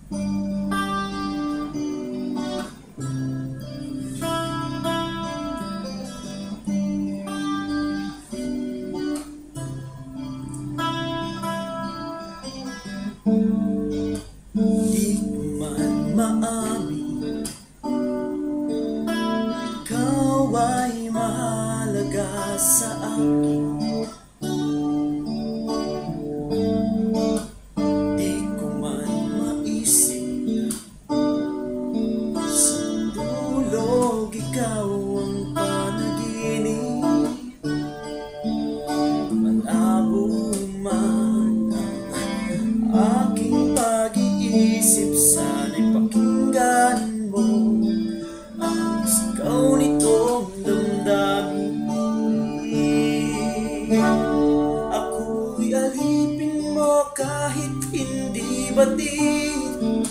Di ko man maamin, ikaw ay mahalaga sa akin. Di ko man maisip, sa tulog ikaw ang panaginip. Malabo man ang aking pag-iisip, sana'y pakinggan mo ang sigaw nitong damdamin. Ako'y alipin mo kahit hindi batid.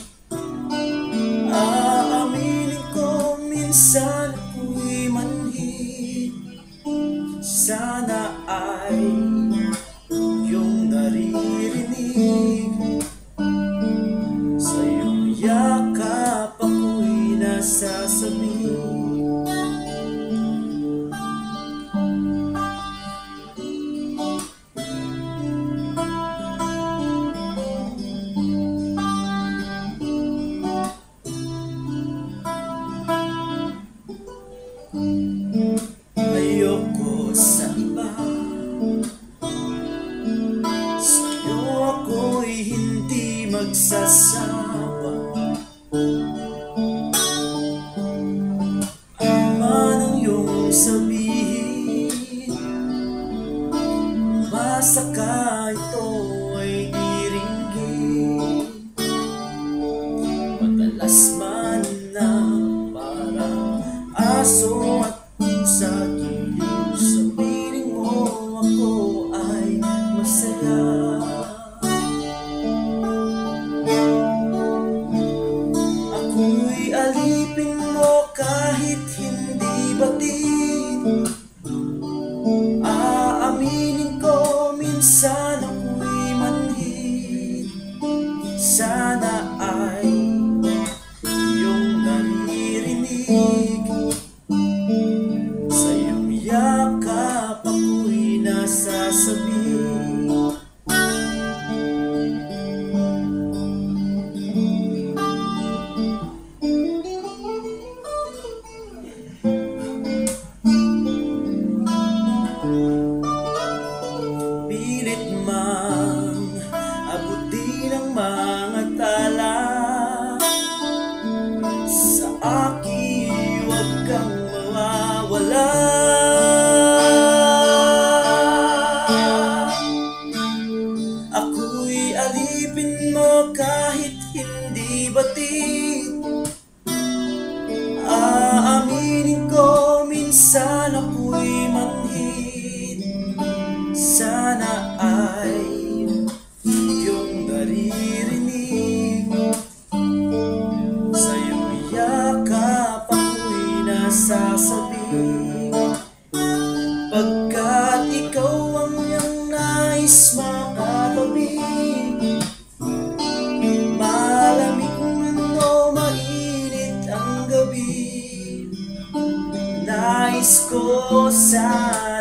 Aaminin ko minsan ako'y manhid. Sana ay iyong naririnig, sa iyong yakap ako'y nasasabi. Ayoko sa iba, sa'yo ako'y hindi magsasawa. Ano man ang iyong sabihin, basta ka ito ay diringgin. Madalas man na parang aso at sa giliw, sa piling mo ako ay masaya. Ako'y alipin mo kahit hindi batid. Aaminin ko minsan ako'y manhid. Sana ay iyong naririnig, sa iyong yakap ako'y nasasabi. Pilit mang abutin ang mga tala, sa akin huwag kang mawawala. Ako'y alipin mo kahit hindi batid. Aaminin ko minsan ako'y manhid. Sana ay iyong naririnig, sa iyong yakap ako'y nasasabi. Pagkat ikaw ang iyong nais makatabi, malamig man o mainit ang gabi, nais ko sana